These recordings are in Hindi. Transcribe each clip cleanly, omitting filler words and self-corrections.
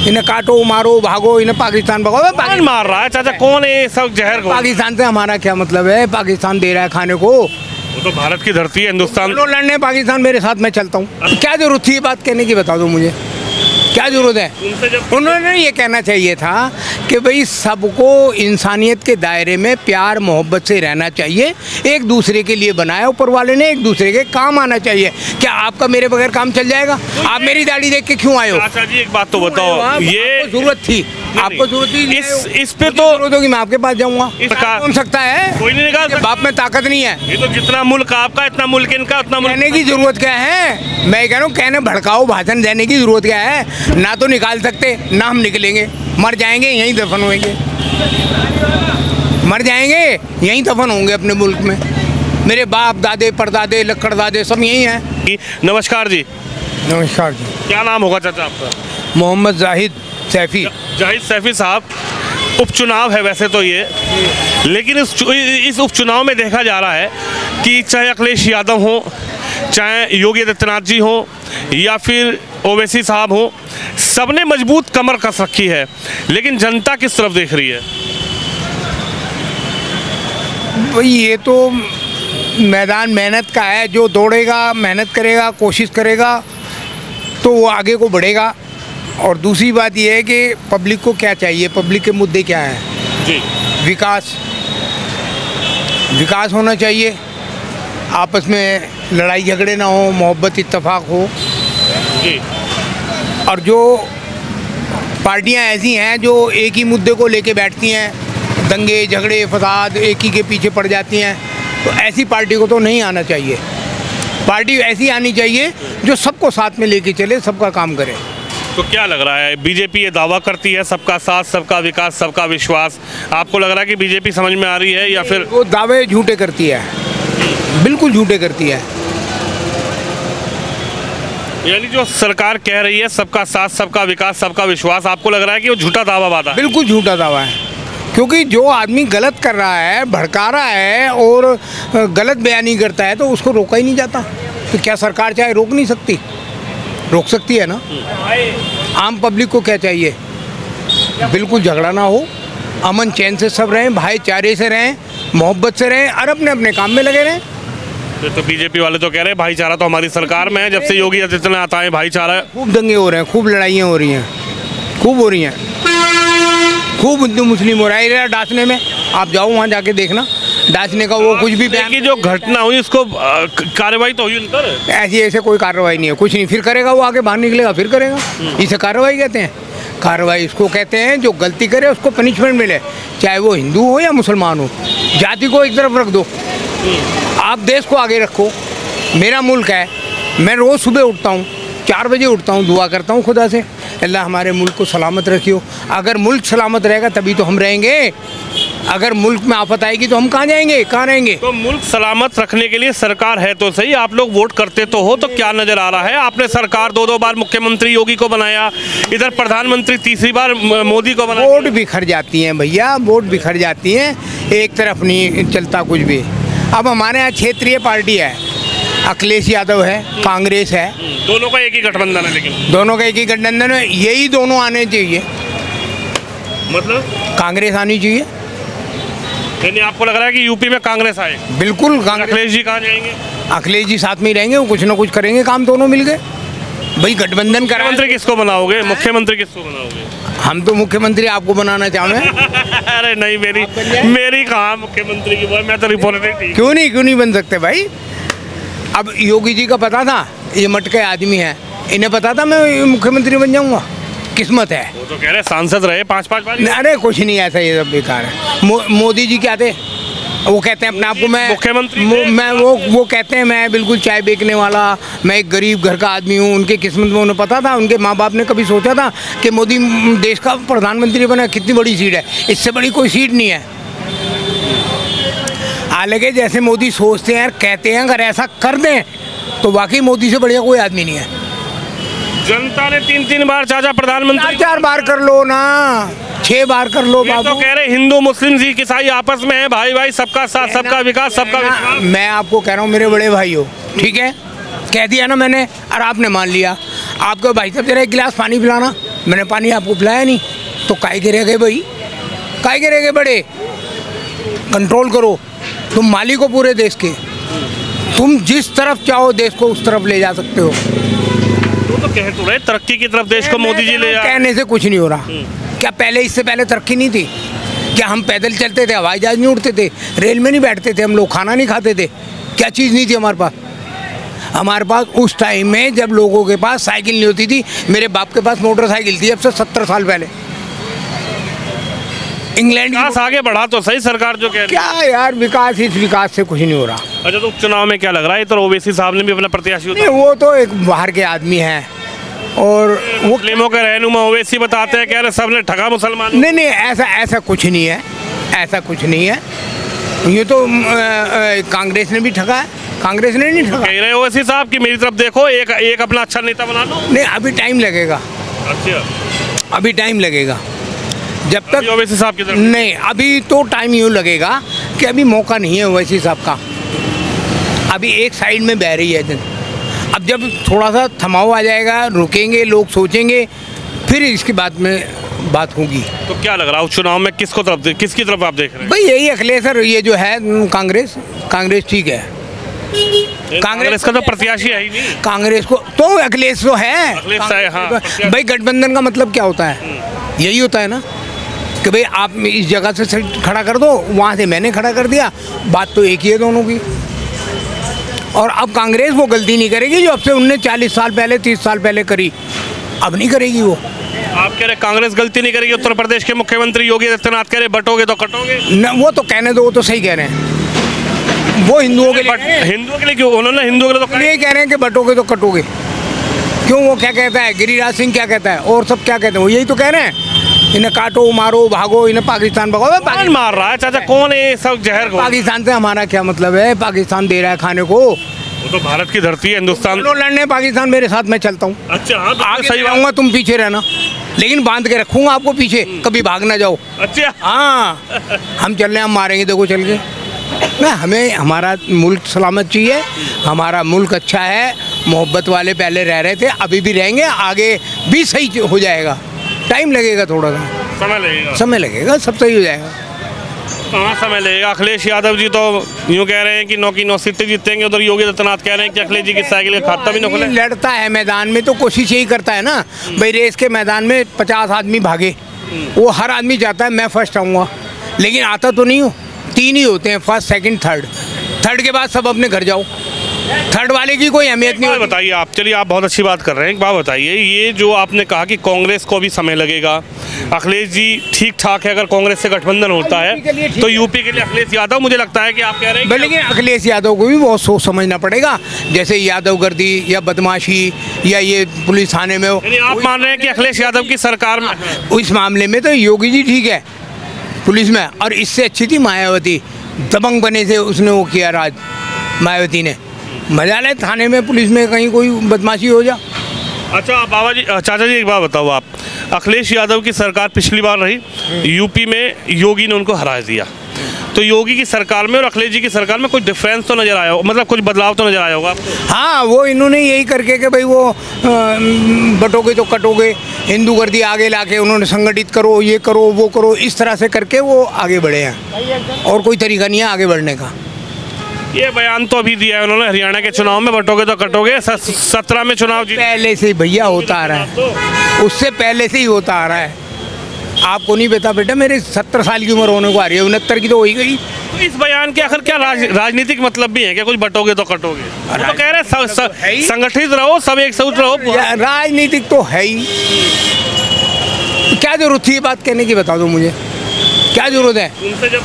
इन्हें काटो मारो भागो, इन्हें पाकिस्तान भगाओ। कौन मार रहा है चाचा, कौन है ये सब जहर को? पाकिस्तान से हमारा क्या मतलब है? पाकिस्तान दे रहा है खाने को। वो तो भारत की धरती है, हिंदुस्तान। चलो लड़ने पाकिस्तान, मेरे साथ मैं चलता हूँ। क्या जरूरत थी ये बात कहने की, बता दो मुझे, क्या जरूरत है? उनसे जब उन्होंने ये कहना चाहिए था कि भाई सबको इंसानियत के दायरे में प्यार मोहब्बत से रहना चाहिए, एक दूसरे के लिए बनाया ऊपर वाले ने, एक दूसरे के काम आना चाहिए। क्या आपका मेरे बगैर काम चल जाएगा? आप मेरी दाढ़ी देख के क्यों आए हो? चाचा जी एक बात तो बताओ, ये जरूरत थी, आपको जरूरत थी, इस पे तो जरूरत होगी मैं आपके पास जाऊंगा। कौन सकता है? कोई नहीं निकाल सकता। बाप में ताकत नहीं है। ये तो जितना मुल्क आपका इतना मुल्क इनका, उतना मुल्क। कहने की जरूरत क्या है? मैं कह रहा हूँ कहने भड़काओ भाषण देने की जरूरत क्या है? ना तो निकाल सकते ना हम निकलेंगे, मर जाएंगे यहीं दफन होंगे, मर जाएंगे यहीं दफन होंगे अपने मुल्क में। मेरे बाप दादे परदादे लक्कड़ दादे सब यहीं हैं। नमस्कार जी। नमस्कार जी। क्या नाम होगा चाचा आपका? मोहम्मद जाहिद सैफी। जाहिद सैफी साहब, उपचुनाव है वैसे तो ये, लेकिन इस उपचुनाव में देखा जा रहा है कि चाहे अखिलेश यादव हो, चाहे योगी आदित्यनाथ जी हो, या फिर ओवैसी साहब हो, सबने मजबूत कमर कस रखी है, लेकिन जनता किस तरफ देख रही है? भाई ये तो मैदान मेहनत का है, जो दौड़ेगा मेहनत करेगा कोशिश करेगा तो वो आगे को बढ़ेगा। और दूसरी बात ये है कि पब्लिक को क्या चाहिए, पब्लिक के मुद्दे क्या हैं? जी। विकास, विकास होना चाहिए, आपस में लड़ाई झगड़े ना हो, मोहब्बत इत्तेफाक हो। जी। और जो पार्टियां ऐसी हैं जो एक ही मुद्दे को लेके बैठती हैं, दंगे झगड़े फसाद एक ही के पीछे पड़ जाती हैं, तो ऐसी पार्टी को तो नहीं आना चाहिए। पार्टी ऐसी आनी चाहिए जो सबको साथ में लेके चले, सबका काम करे। तो क्या लग रहा है, बीजेपी ये दावा करती है सबका साथ सबका विकास सबका विश्वास, आपको लग रहा है कि बीजेपी समझ में आ रही है या फिर? वो दावे झूठे करती है, बिल्कुल झूठे करती है। यानी जो सरकार कह रही है सबका साथ सबका विकास सबका विश्वास, आपको लग रहा है कि वो झूठा दावा वादा है? बिल्कुल झूठा दावा है, क्योंकि जो आदमी गलत कर रहा है, भड़का रहा है और गलत बयानी करता है तो उसको रोका ही नहीं जाता। तो क्या सरकार चाहे रोक नहीं सकती? रोक सकती है ना। आम पब्लिक को क्या चाहिए? बिल्कुल झगड़ा ना हो, अमन चैन से सब रहें, भाईचारे से रहें, मोहब्बत से रहें और अपने अपने काम में लगे रहें। तो बीजेपी वाले तो कह रहे हैं भाईचारा तो हमारी सरकार में है, जब से योगी आदित्यनाथ आए भाईचारा। खूब दंगे हो रहे हैं, खूब लड़ाइयाँ हो रही हैं, खूब हो रही हैं, खूब हिंदू मुस्लिम हो रहा है डांसने में। आप जाओ वहाँ जाके देखना, डांसने का वो कुछ भी बयान की जो घटना हुई उसको कार्रवाई तो हुई उन पर? ऐसे कोई कार्रवाई नहीं है, कुछ नहीं। फिर करेगा वो, आगे बाहर निकलेगा फिर करेगा। इसे कार्रवाई कहते हैं? कार्रवाई इसको कहते हैं जो गलती करे उसको पनिशमेंट मिले, चाहे वो हिंदू हो या मुसलमान हो। जाति को एक तरफ रख दो, आप देश को आगे रखो। मेरा मुल्क है, मैं रोज़ सुबह उठता हूँ, 4 बजे उठता हूँ, दुआ करता हूँ खुदा से, अल्लाह हमारे मुल्क को सलामत रखियो। अगर मुल्क सलामत रहेगा तभी तो हम रहेंगे। अगर मुल्क में आफत आएगी तो हम कहाँ जाएंगे, कहाँ रहेंगे? तो मुल्क सलामत रखने के लिए सरकार है तो सही, आप लोग वोट करते तो हो, तो क्या नजर आ रहा है? आपने सरकार 2-2 बार मुख्यमंत्री योगी को बनाया, इधर प्रधानमंत्री तीसरी बार मोदी को बनाया। वोट बिखर जाती हैं भैया, वोट बिखर जाती हैं, एक तरफ नहीं चलता कुछ भी। अब हमारे यहाँ क्षेत्रीय पार्टी है, अखिलेश यादव है, कांग्रेस है, दोनों का एक ही गठबंधन है, लेकिन दोनों का एक ही गठबंधन है। यही दोनों आने चाहिए, मतलब कांग्रेस आनी चाहिए। यानी आपको लग रहा है कि यूपी में कांग्रेस आए? बिल्कुल कांग्रेस। अखिलेश जी कहाँ जाएंगे? अखिलेश जी साथ में ही रहेंगे, वो कुछ ना कुछ करेंगे काम, दोनों मिल गए भाई गठबंधन करा। मुख्यमंत्री किसको बनाओगे? मुख्यमंत्री किसको बनाओगे? हम तो मुख्यमंत्री आपको बनाना चाहेंगे। अरे नहीं, मेरी कहाँ मुख्यमंत्री की बात, मैं तो रिपोर्टर थी। क्यों नहीं बन सकते भाई? अब योगी जी का पता था ये मटके आदमी है, इन्हें पता था मैं मुख्यमंत्री बन जाऊंगा, किस्मत है। वो तो कह रहे सांसद रहे 5-5 बार। अरे कुछ नहीं, ऐसा ये सब बेकार है। मोदी जी क्या थे, वो कहते हैं अपने आप को मैं मुख्यमंत्री, मैं वो कहते हैं मैं बिल्कुल चाय बेचने वाला, मैं एक गरीब घर का आदमी हूँ। उनके किस्मत में उन्हें पता था, उनके माँ बाप ने कभी सोचा था कि मोदी देश का प्रधानमंत्री बना? कितनी बड़ी सीट है, इससे बड़ी कोई सीट नहीं है। हालांकि जैसे मोदी सोचते हैं, कहते हैं, अगर ऐसा कर दें तो वाकई मोदी से बढ़िया कोई आदमी नहीं है। जनता ने 3-3 बार चाचा प्रधानमंत्री, 4 बार कर लो ना, 6 बार कर लो बाबू। तो कह रहे हिंदू मुस्लिम सिख ईसाई आपस में है, भाई भाई सबका साथ सबका विकास सबका विश्वास। मैं आपको कह रहा हूँ मेरे बड़े भाई हो, ठीक है, कह दिया ना मैंने और आपने मान लिया। आपको भाई साहब जरा एक गिलास पानी पिलाना, मैंने पानी आपको पिलाया नहीं, तो काहे के रह गए भाई, काहे के रह गए बड़े? कंट्रोल करो, तुम मालिक हो पूरे देश के, तुम जिस तरफ चाहो देश को उस तरफ ले जा सकते हो। वो तो कह तो रहे तरक्की की तरफ देश को मोदी जी ले जा। कहने से कुछ नहीं हो रहा। क्या पहले, इससे पहले तरक्की नहीं थी? क्या हम पैदल चलते थे, हवाई जहाज नहीं उड़ते थे, रेल में नहीं बैठते थे हम लोग, खाना नहीं खाते थे? क्या चीज़ नहीं थी हमारे पास? हमारे पास उस टाइम में जब लोगों के पास साइकिल नहीं होती थी, मेरे बाप के पास मोटरसाइकिल थी अब से 70 साल पहले। इंग्लैंड विकास आगे बढ़ा तो सही सरकार जो कह रही है। क्या यार विकास, इस विकास से कुछ नहीं हो रहा। अच्छा, तो उपचुनाव में क्या लग रहा है? तो ओवैसी साहब ने भी अपना प्रत्याशी नहीं, वो तो एक बाहर के आदमी हैं और वो मुस्लिमों के रहनुमा ओवैसी बताते हैं, कह रहे सबने ठगा मुसलमान। नहीं, ऐसा कुछ नहीं है, ऐसा कुछ नहीं है। ये तो कांग्रेस ने भी ठगा है, कांग्रेस ने नहीं ठगा। कह रहे ओवैसी साहब कि मेरी तरफ देखो, एक अपना अच्छा नेता बना लो। नहीं, अभी टाइम लगेगा, अच्छा, अभी टाइम लगेगा जब तक ओवैसी साहब की तरफ नहीं, अभी तो टाइम यूँ लगेगा कि अभी मौका नहीं है ओवैसी साहब का। अभी एक साइड में बह रही है दिन, अब जब थोड़ा सा थमाव आ जाएगा, रुकेंगे, लोग सोचेंगे, फिर इसके बाद में बात होगी। तो क्या लग रहा है चुनाव में किसकी तरफ आप देख रहे हैं? भाई यही अखिलेश सर, ये जो है कांग्रेस ठीक है। कांग्रेस का तो प्रत्याशी है ही नहीं। कांग्रेस को तो अखिलेश तो है, अखिलेश है, हाँ। भाई गठबंधन का मतलब क्या होता है? यही होता है ना कि भाई आप इस जगह से खड़ा कर दो, वहाँ से मैंने खड़ा कर दिया, बात तो एक ही है दोनों की। और अब कांग्रेस वो गलती नहीं करेगी जो अब से उनने 40 साल पहले 30 साल पहले करी, अब नहीं करेगी वो। आप कह रहे कांग्रेस गलती नहीं करेगी? उत्तर प्रदेश के मुख्यमंत्री योगी आदित्यनाथ कह रहे बटोगे तो कटोगे। न, वो तो कहने दो, वो तो सही कह रहे हैं, वो हिंदुओं के लिए। हिंदुओं के लिए क्यों? उन्होंने हिंदुओं के लिए तो ये कह रहे हैं कि बटोगे तो कटोगे। क्यों, वो क्या कहता है गिरिराज सिंह, क्या कहता है, और सब क्या कहते हैं, वो यही तो कह रहे हैं, इन्हें काटो, मारो, भागो, इन्हें पाकिस्तान भगाओ। कौन मार रहा है चाचा? कौन है ये सब जहर? पाकिस्तान से हमारा क्या मतलब है? पाकिस्तान दे रहा है खाने को, वो तो भारत की धरती है, हिंदुस्तान। चलो लड़ने पाकिस्तान, मेरे साथ मैं चलता हूँ। अच्छा, हाँ, आगे सही जाऊंगा, तुम पीछे रहना, लेकिन बांध के रखूंगा आपको पीछे, कभी भाग ना जाओ। अच्छा, हाँ, हम चल रहे हैं, हम मारेंगे, देखो चल के ना। हमें हमारा मुल्क सलामत चाहिए, हमारा मुल्क अच्छा है, मोहब्बत वाले पहले रह रहे थे, अभी भी रहेंगे, आगे भी सही हो जाएगा। टाइम लगेगा, थोड़ा सा समय लगेगा, सब सही हो जाएगा। कहाँ समय लगेगा? अखिलेश यादव जी तो यूँ कह रहे हैं कि 9 की 9 सीटें जीतेंगे, उधर योगी आदित्यनाथ कह रहे हैं कि अखिलेश जी की साइकिल का खाता भी न खुले। लड़ता है मैदान में तो कोशिश यही करता है ना भाई, रेस के मैदान में 50 आदमी भागे, वो हर आदमी चाहता है मैं फर्स्ट आऊँगा, लेकिन आता तो नहीं हूँ। 3 ही होते हैं, फर्स्ट सेकंड थर्ड के बाद सब अपने घर जाओ, थर्ड वाले की कोई अहमियत नहीं। बताइए आप, चलिए आप बहुत अच्छी बात कर रहे हैं, एक बात बताइए, ये जो आपने कहा कि कांग्रेस को भी समय लगेगा, अखिलेश जी ठीक ठाक है, अगर कांग्रेस से गठबंधन होता है तो यूपी के लिए अखिलेश यादव, मुझे लगता है कि आप कह रहे हैं, लेकिन अखिलेश यादव को भी बहुत सोच समझना पड़ेगा, जैसे यादवगर्दी या बदमाशी या ये पुलिस थाने में आप मान रहे हैं कि अखिलेश यादव की सरकार में, इस मामले में तो योगी जी ठीक है पुलिस में, और इससे अच्छी थी मायावती, दबंग बने से उसने वो किया राज, मायावती ने। मजा ले थाने में पुलिस में कहीं कोई बदमाशी हो जा। अच्छा बाबा जी, चाचा जी एक बात बताओ आप, अखिलेश यादव की सरकार पिछली बार रही, यूपी में योगी ने उनको हरा दिया, तो योगी की सरकार में और अखिलेश जी की सरकार में कुछ डिफरेंस तो नज़र आया होगा, मतलब कुछ बदलाव तो नज़र आया होगा आपको? हाँ, वो इन्होंने यही करके कि भाई वो बटोगे तो कटोगे, हिंदू गर्दी आगे लाके उन्होंने संगठित करो, ये करो, वो करो, इस तरह से करके वो आगे बढ़े हैं, और कोई तरीका नहीं है आगे बढ़ने का। ये बयान तो अभी दिया है उन्होंने हरियाणा के चुनाव में, बटोगे तो कटोगे, 17 में चुनाव जीते। पहले से ही भैया होता आ रहा है, उससे पहले से ही होता आ रहा है। आपको नहीं पता बेटा, मेरे 70 साल की उम्र होने को आ रही है, 69 की तो हो ही गई। तो इस बयान के आखिर क्या राजनीतिक मतलब भी है क्या? कुछ बटोगे तो कटोगे, तो कह रहे हैं संगठित रहो, सब एक साथ रहो। राजनीतिक तो है ही, क्या जरूरत थी ये बात कहने की, बता दो मुझे, क्या जरूरत है?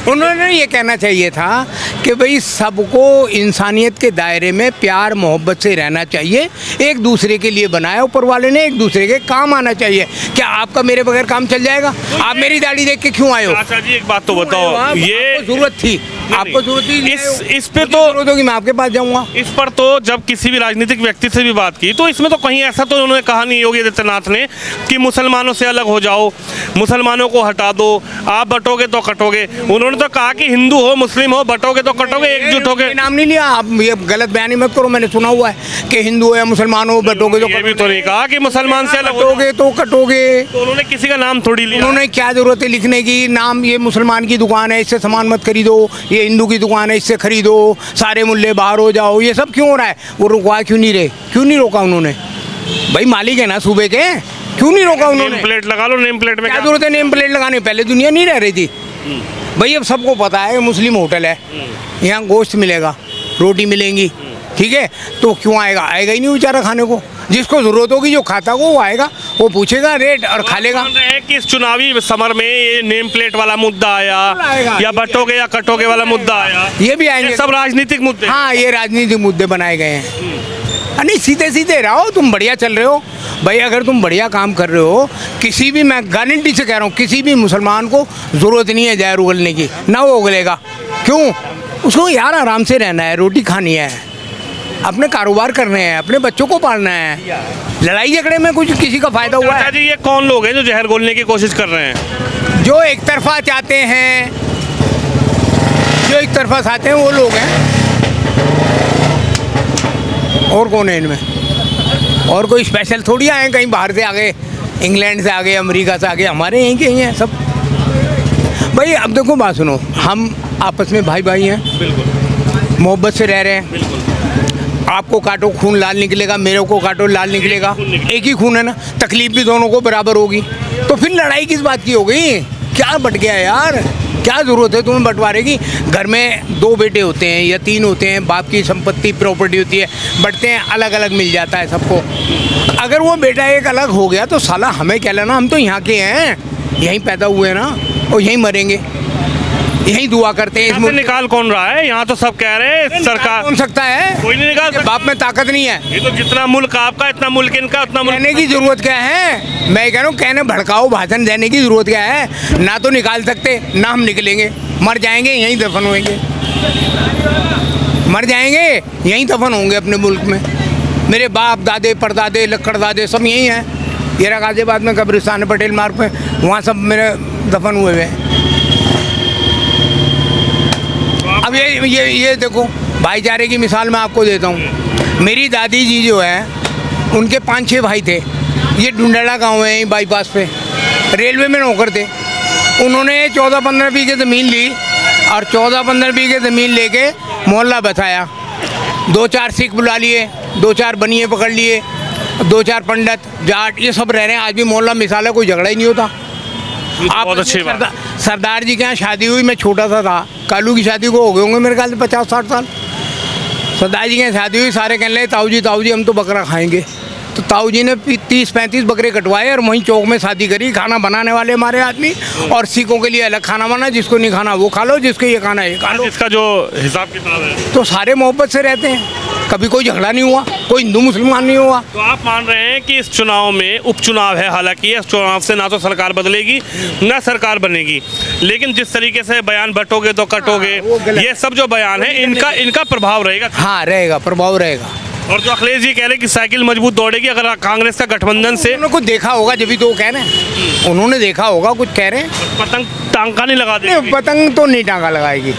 उन्होंने ये कहना चाहिए था कि भाई सबको इंसानियत के दायरे में प्यार मोहब्बत से रहना चाहिए, एक दूसरे के लिए बनाया ऊपर वाले ने, एक दूसरे के काम आना चाहिए। क्या आपका मेरे बगैर काम चल जाएगा? आप मेरी दाढ़ी देख के क्यों आए हो? अच्छा जी एक बात तो बताओ, ये जरूरत थी आपको जरूरत ही नहीं है। इस पे मुझे तो जरूरत होगी मैं आपके पास जाऊंगा। इस पर तो जब किसी भी राजनीतिक व्यक्ति से भी बात की तो इसमें तो कहीं ऐसा तो उन्होंने कहा नहीं योगी आदित्यनाथ ने कि मुसलमानों से अलग हो जाओ, मुसलमानों को हटा दो, आप बटोगे तो कटोगे। उन्होंने तो कहा कि हिंदू हो मुस्लिम हो बटोगे तो कटोगे, एकजुट होगे। ये नाम नहीं लिया आप, ये गलत बयानी मत करो। मैंने सुना हुआ है कि हिंदू हो या मुसलमान हो बटोगे तो ये भी तो नहीं कहा कि मुसलमान से अलग हो कटोगे तो कटोगे। तो उन्होंने किसी का नाम थोड़ी लिया। उन्होंने क्या जरूरत है लिखने की, नाम ये मुसलमान की दुकान है इससे सामान मत खरीदो, ये हिंदू की दुकान है इससे खरीदो, सारे मुल्ले बाहर हो जाओ, ये सब क्यों हो रहा है? वो रुकवा क्यों नहीं रहे? क्यों नहीं रोका उन्होंने? भाई मालिक है ना सूबे के, क्यों नहीं रोका उन्होंने? नेम प्लेट लगा लो, नेम प्लेट में क्या जरूरत है नेम प्लेट लगाने? पहले दुनिया नहीं रह रही थी भाई, अब सबको पता है मुस्लिम होटल है, यहाँ गोश्त मिलेगा, रोटी मिलेंगी, ठीक है, तो क्यों आएगा? आएगा ही नहीं बेचारा खाने को। जिसको जरूरत होगी जो खाता हो वो आएगा, वो पूछेगा रेट और खा लेगा। मान रहे हैं कि इस चुनावी समर में ये नेम प्लेट वाला मुद्दा आया आएगा। या बटोगे या कटोगे वाला मुद्दा आया, ये भी आएंगे, ये सब राजनीतिक मुद्दे। हाँ ये राजनीतिक मुद्दे बनाए गए हैं। नहीं सीधे सीधे रहो, तुम बढ़िया चल रहे हो भाई, अगर तुम बढ़िया काम कर रहे हो, किसी भी, मैं गारंटी से कह रहा हूँ, किसी भी मुसलमान को ज़रूरत नहीं है जहर उगलने की, ना वो उगलेगा। क्यों? उसको यार आराम से रहना है, रोटी खानी है, अपने कारोबार करने हैं, अपने बच्चों को पालना है। लड़ाई झगड़े में कुछ किसी का फायदा हुआ चाचा है? जी ये कौन लोग हैं जो जहर घोलने की कोशिश कर रहे हैं? जो एक तरफा चाहते हैं, जो एक तरफा चाहते हैं वो लोग हैं। और कौन है इनमें? और कोई स्पेशल थोड़ी आए कहीं बाहर से आ गए, इंग्लैंड से आ गए, अमेरिका से आ गए, हमारे यहीं के ही हैं सब। भाई अब देखो बात सुनो, हम आपस में भाई भाई हैं, बिल्कुल मोहब्बत से रह रहे हैं। बिल्कुल। आपको काटो खून लाल निकलेगा, मेरे को काटो लाल निकलेगा, एक ही खून है ना, तकलीफ भी दोनों को बराबर होगी। तो फिर लड़ाई किस बात की हो गई? क्या बट गया यार? क्या ज़रूरत है तुम्हें बंटवारे की? घर में 2 बेटे होते हैं या 3 होते हैं, बाप की संपत्ति प्रॉपर्टी होती है, बंटते हैं, अलग अलग मिल जाता है सबको। अगर वो बेटा एक अलग हो गया तो साला हमें क्या लेना? हम तो यहाँ के हैं, यहीं पैदा हुए हैं ना, और यहीं मरेंगे, यहीं दुआ करते हैं। इसमें निकाल कौन रहा है? यहाँ तो सब कह रहे हैं सरकार। कौन सकता है? कोई नहीं निकाल सकता। बाप में ताकत नहीं है। ये तो जितना मुल्क आपका इतना मुल्क इनका, उतना मुल्क। कहने की जरूरत क्या है? मैं कह रहा हूँ कहने भड़काओ भाषण देने की जरूरत क्या है? ना तो निकाल सकते, ना हम निकलेंगे, मर जाएंगे यहीं दफन होंगे, मर जाएंगे यहीं दफन होंगे अपने मुल्क में। मेरे बाप दादे परदादे लक्कड़ दादे सब यहीं हैं। ये गाजियाबाद में कब्रिस्तान है पटेल मार्ग पे, वहाँ सब मेरे दफन हुए हुए हैं। अब ये देखो भाईचारे की मिसाल मैं आपको देता हूँ। मेरी दादी जी जो है उनके 5-6 भाई थे। ये ढूंढेड़ा गांव है बाईपास पे, रेलवे में नौकर थे। उन्होंने 14-15 बीघे ज़मीन ली और 14-15 बीघे ज़मीन लेके मोहल्ला बसाया। 2-4 सिख बुला लिए, 2-4 बनिए पकड़ लिए, 2-4 पंडित जाट ये सब रह रहे हैं। आज भी मोहल्ला मिसाल है, कोई झगड़ा ही नहीं होता। आप बहुत अच्छी बात। सरदार जी के यहाँ शादी हुई, मैं छोटा सा था, कालू की शादी को हो गए होंगे मेरे ख्याल से 50-60 साल। सरदार जी के यहाँ शादी हुई, सारे कहने लगे ताऊ जी हम तो बकरा खाएंगे। तो ताऊ जी ने 30-35 बकरे कटवाए और वहीं चौक में शादी करी। खाना बनाने वाले हमारे आदमी, और सिखों के लिए अलग खाना बना, जिसको नहीं खाना वो खा लो, जिसको ये खाना ये खा लो। इसका जो हिसाब किताब है तो सारे मोहब्बत से रहते हैं, कभी कोई झगड़ा नहीं हुआ, कोई हिंदू मुसलमान नहीं हुआ। तो आप मान रहे हैं कि इस चुनाव में उपचुनाव है, हालांकि इस चुनाव से ना तो सरकार बदलेगी ना सरकार बनेगी, लेकिन जिस तरीके से बयान बटोगे तो कटोगे, वो गलत। ये सब जो बयान है इनका प्रभाव रहेगा। हाँ रहेगा, प्रभाव रहेगा। और जो अखिलेश जी कह रहे हैं कि साइकिल मजबूत दौड़ेगी अगर कांग्रेस का गठबंधन से। उन्होंने कुछ देखा होगा जब भी तो वो कह रहे हैं, उन्होंने देखा होगा कुछ कह रहे हैं। पतंग टांका नहीं लगा नहीं, देगी। पतंग तो नहीं टांगा लगाएगी,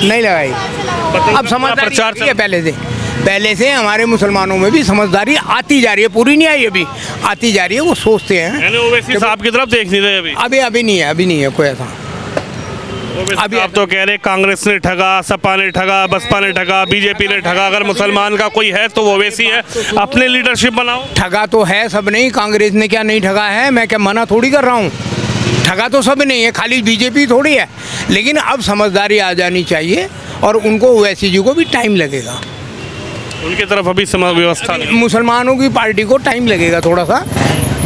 नहीं लगाएगी। पतंग अब का समझदारी प्रचार आ रही है पहले से हमारे मुसलमानों में भी समझदारी आती जा रही है, पूरी नहीं आई अभी, आती जा रही है। वो सोचते हैं। यानी ओवैसी साहब की तरफ देख नहीं रहे अभी। अभी नहीं है कोई ऐसा। अभी आप तो कह रहे कांग्रेस ने ठगा, सपा ने ठगा, बसपा ने ठगा, बीजेपी ने ठगा। अगर मुसलमान का कोई है तो वो ओवैसी है, अपने लीडरशिप बनाओ। ठगा तो है सब नहीं, कांग्रेस ने क्या नहीं ठगा है? मैं क्या मना थोड़ी कर रहा हूँ, ठगा तो सब नहीं है, खाली बीजेपी थोड़ी है। लेकिन अब समझदारी आ जानी चाहिए और उनको ओवैसी जी को भी टाइम लगेगा। उनकी तरफ अभी समाज व्यवस्था नहीं। मुसलमानों की पार्टी को टाइम लगेगा थोड़ा सा।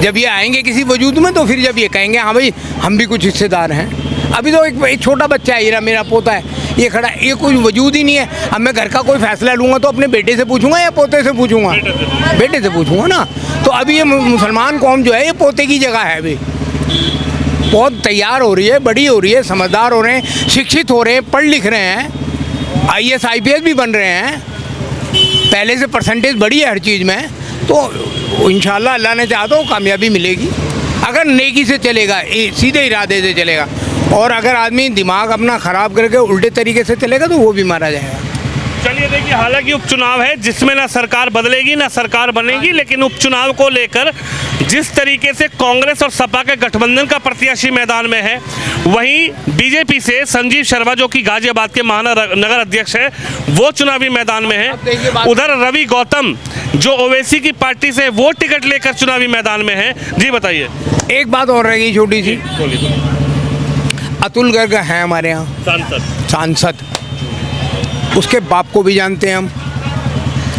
जब ये आएंगे किसी वजूद में तो फिर जब ये कहेंगे हाँ भाई हम भी कुछ हिस्सेदार हैं। अभी तो एक छोटा बच्चा है, ये मेरा पोता है, ये खड़ा, ये कोई वजूद ही नहीं है। अब मैं घर का कोई फैसला लूँगा तो अपने बेटे से पूछूंगा या पोते से पूछूंगा? बेटे से पूछूंगा ना। तो अभी ये मुसलमान कौम जो है ये पोते की जगह है अभी। बहुत तैयार हो रही है, बड़ी हो रही है, समझदार हो रहे हैं, शिक्षित हो रहे हैं, पढ़ लिख रहे हैं, आईएएस आईपीएस भी बन रहे हैं, पहले से परसेंटेज बढ़ी है हर चीज़ में। तो इंशाल्लाह अल्लाह ने चाहा तो कामयाबी मिलेगी अगर नेकी से चलेगा, सीधे इरादे से चलेगा। और अगर आदमी दिमाग अपना ख़राब करके उल्टे तरीके से चलेगा तो वो भी मारा जाएगा। चलिए देखिए, हालांकि उपचुनाव है जिसमें ना सरकार बदलेगी ना सरकार बनेगी, लेकिन उपचुनाव को लेकर जिस तरीके से कांग्रेस और सपा के गठबंधन का प्रत्याशी मैदान में है, वहीं बीजेपी से संजीव शर्मा जो कि गाजियाबाद के महानगर अध्यक्ष है वो चुनावी मैदान में है। उधर रवि गौतम जो ओवैसी की पार्टी से वो टिकट लेकर चुनावी मैदान में है। जी बताइए। एक बात और रहेगी छोटी सी, अतुल गर्ग है हमारे यहाँ सांसद, उसके बाप को भी जानते हैं हम,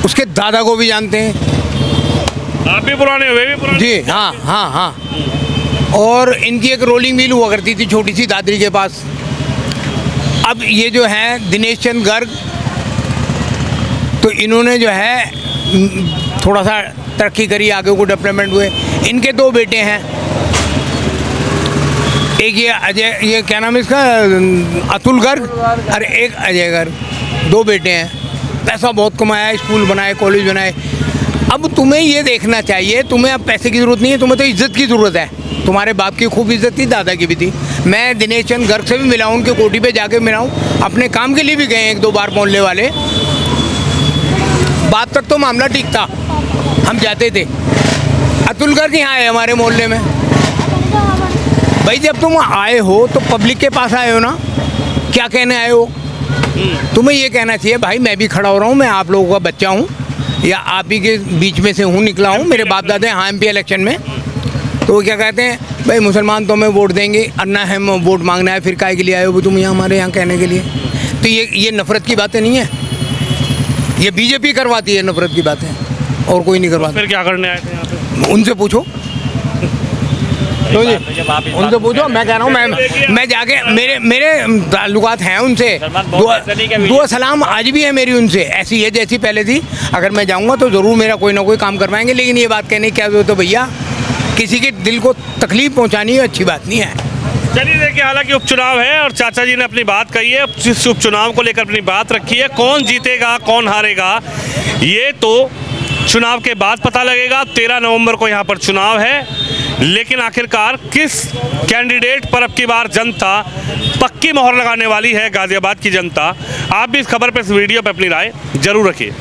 उसके दादा को भी जानते हैं। आप भी पुराने, वे भी पुराने। जी हाँ हाँ हाँ। और इनकी एक रोलिंग व्हील हुआ करती थी छोटी सी दादरी के पास। अब ये जो है दिनेश चंद गर्ग, तो इन्होंने जो है थोड़ा सा तरक्की करी, आगे को डेवलपमेंट हुए। इनके दो बेटे हैं, एक ये अजय, ये क्या नाम है इसका, अतुल गर्ग, और एक अजय गर्ग, दो बेटे हैं। पैसा बहुत कमाया, स्कूल बनाए, कॉलेज बनाए। अब तुम्हें ये देखना चाहिए, तुम्हें अब पैसे की ज़रूरत नहीं है, तुम्हें तो इज़्ज़त की ज़रूरत है। तुम्हारे बाप की खूब इज़्ज़त थी, दादा की भी थी। मैं दिनेश चंद गर्ग से भी मिला हूँ, उनके कोठी पे जाके मिला हूँ, अपने काम के लिए भी गए एक दो बार मोहल्ले वाले। बात तक तो मामला ठीक था, हम जाते थे। अतुल गर्ग यहाँ आए हमारे मोहल्ले में। भाई जब तुम आए हो तो पब्लिक के पास आए हो ना, क्या कहने आए हो? तुम्हें ये कहना चाहिए भाई मैं भी खड़ा हो रहा हूँ, मैं आप लोगों का बच्चा हूँ या आप ही के बीच में से हूँ, निकला हूँ, मेरे बाप दादे हाँ एमपी इलेक्शन में। तो वो क्या कहते हैं, भाई मुसलमान तो हमें वोट देंगे, अन्ना है वोट मांगना है, फिर काहे के लिए आए हो तुम यहाँ हमारे यहाँ कहने के लिए? तो ये नफ़रत की बातें नहीं है, ये बीजेपी करवाती है नफ़रत की बातें, और कोई नहीं करवाता। फिर क्या करने आए थे यहाँ पे? उनसे पूछो तो जी, उनसे पूछो। मैं कह रहा हूँ मैं जाके मेरे ताल्लुकात हैं उनसे, दुआ सलाम आज भी है मेरी उनसे, ऐसी है जैसी पहले थी। अगर मैं जाऊँगा तो ज़रूर मेरा कोई ना कोई काम करवाएंगे, लेकिन ये बात कहने की क्या जरूरत है भैया, किसी के दिल को तकलीफ पहुँचानी अच्छी बात नहीं है। चलिए देखिए, हालांकि उपचुनाव है और चाचा जी ने अपनी बात कही है, इस उपचुनाव को लेकर अपनी बात रखी है। कौन जीतेगा कौन हारेगा ये तो चुनाव के बाद पता लगेगा। 13 नवंबर को यहाँ पर चुनाव है, लेकिन आखिरकार किस कैंडिडेट पर अब की बार जनता पक्की मोहर लगाने वाली है, गाजियाबाद की जनता। आप भी इस खबर पर, इस वीडियो पर अपनी राय जरूर रखिए।